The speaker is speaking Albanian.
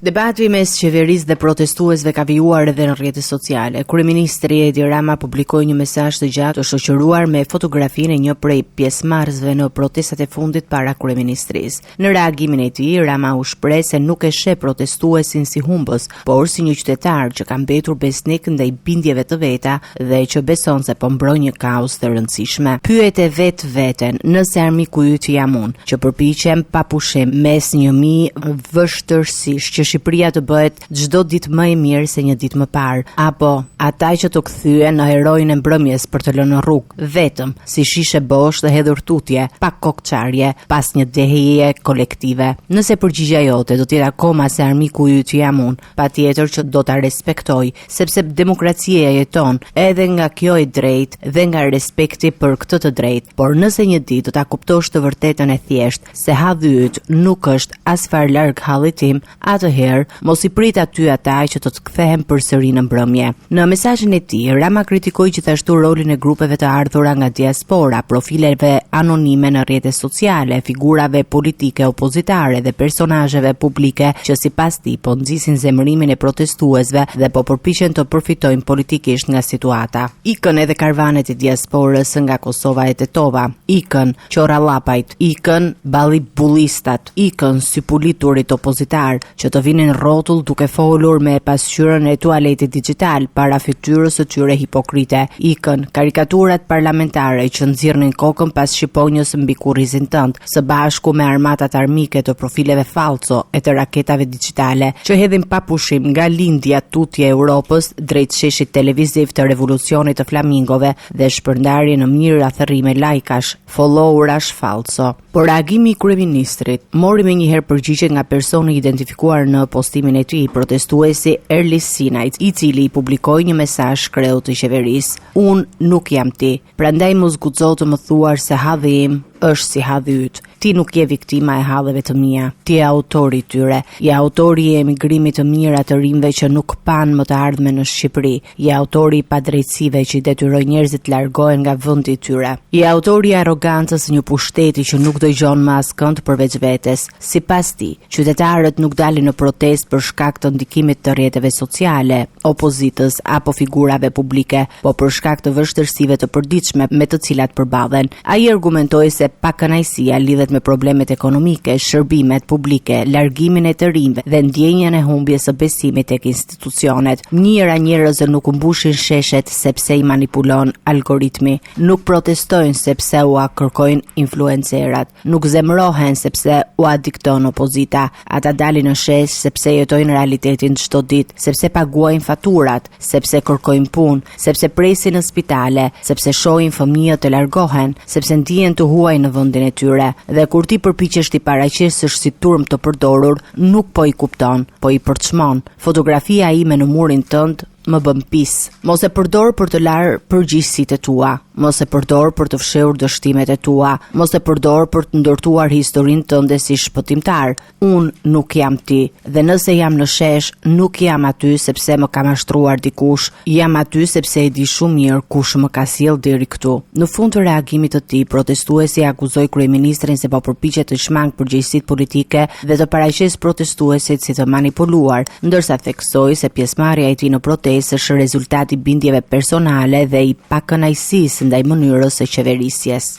Debati mes qeverisë dhe protestuesve ka vijuar edhe në rrjetet sociale. Kryeministri Edi Rama publikoi një mesazh të gjatë të shoqëruar me fotografinë e një prej pjesëmarrësve në protestat e fundit para kryeministrisë. Në reagimin e tij, Rama u shpreh se nuk e sheh protestuesin si humbës, por si një qytetar që ka mbetur besnik ndaj bindjeve të veta dhe që beson se po mbron një kauzë të rëndësishme. Pyete veten, nëse armiku yt jam unë, që përpiqem pa pushim mes 1000 vështërsish që Shqipëria të bëhet çdo ditë më e mirë se një ditë më parë, apo ata që të kthyen në heroin e mbrëmjes për të lënë rrugë, vetëm si shishe bosh dhe hedhur tutje, pa kokçarje, pas një deheje kolektive. Nëse përgjigjja jote do të jetë akoma se armiku yt jam unë, patjetër që do ta respektoj, sepse demokracia jeton edhe nga kjo e drejtë dhe nga respekti për këtë të drejtë. Por nëse një ditë do ta kuptosh të vërtetën e thjeshtë se halli yt nuk është as far larg hallit tim, atëherë mos i prit aty ata që do të kthehen përsëri në mbrëmje. Në mesazhin e tij, Rama kritikoi gjithashtu rolin e grupeve të ardhura nga diaspora, profileve anonime në rrjetet sociale, figurave politike opozitare dhe personazheve publike që sipas tij po nxisin zemërimin e protestuesve dhe po përpiqen të përfitojnë politikisht nga situata. Ikën edhe karvanet e diasporës nga Kosova e Tetova, ikën qorallapajt, ikën ballibullistat, ikën sypuliturit opozitar që të vinin rrotull duke folur me pasqyrën e tualetit digjital para fytyrës së tyre hipokrite, ikën karikaturat parlamentare që nxirrnin kokën pas shqiponjës mbi kurrizin tënd, së bashku me armatat armike të profileve falso e të raketave digjitale që hedhin pa pushim nga lindja tutje e Europës drejt sheshit televiziv të revolucionit të flamingove dhe shpërndarje në mijëra thërrime lajkash, followerash falso. Por reagimi i kryeministrit mori menjëherë përgjigje nga personi identifikuar në postimin e tij, protestuesi Erlis Sinajt, i cili publikoi një mesazh shkreut të qeverisë: "Unë nuk jam ti, prandaj mos guxo të më thuar se halli im është si halli yt. Ti nuk je viktima e halleve të mia, ti je autori i tyre, je autori i emigrimit të mijëra të rinjve që nuk pan më të ardhmen në Shqipëri, je autori i padrejtësive që i detyroi njerëzit të largohen nga vendi i tyre. Je autori i arrogancës së një pushteti që nuk dëgjon më askënd përveç vetes. Sipas tij, qytetarët nuk dalin në protestë për shkak të ndikimit të rrjeteve sociale, opozitës apo figurave publike, po për shkak të vështirësive të përditshme me të cilat përballen." Ai argumentoi se pakënaqësia lidhet me problemet ekonomike, shërbimet publike, largimin e të rinjve dhe ndjenjën e humbjes së besimit tek institucionet. Mijëra njerëz nuk u mbushin sheshet sepse i manipulon algoritmi, nuk protestojnë sepse u kërkojnë influencerat, nuk zemërohen sepse u dikton opozita. Ata dalin në shesh sepse jetojnë realitetin çdo ditë, sepse paguajnë faturat, sepse kërkojnë punë, sepse presin në spitale, sepse shohin fëmijët të largohen, sepse ndihen të huaj në vendin e tyre. Dhe kur ti përpiqesh ti paraqesësh si turm të përdorur, nuk po i kupton, po i përçmon. Fotografia ime në murin tënd më bën pis. Mos e përdor për të larë përgjegjësitë tua, mos e përdor për të fshehur dështimet e tua, mos e përdor për të ndërtuar historinë tënde si shpëtimtar. Unë nuk jam ti, dhe nëse jam në shesh, nuk jam aty sepse më ka mashtruar dikush, jam aty sepse e di shumë mirë kush më ka sjell deri këtu. Në fund të reagimit të tij, protestuesi akuzoi kryeministrin se po përpiqet të shmang përgjegjësitë politike dhe të paraqesë protestuesit si të manipuluar, ndërsa theksoi se pjesëmarrja e tij në protestë është rezultati bindjeve personale dhe i pakënaqësisë ndaj mënyrës së qeverisjes.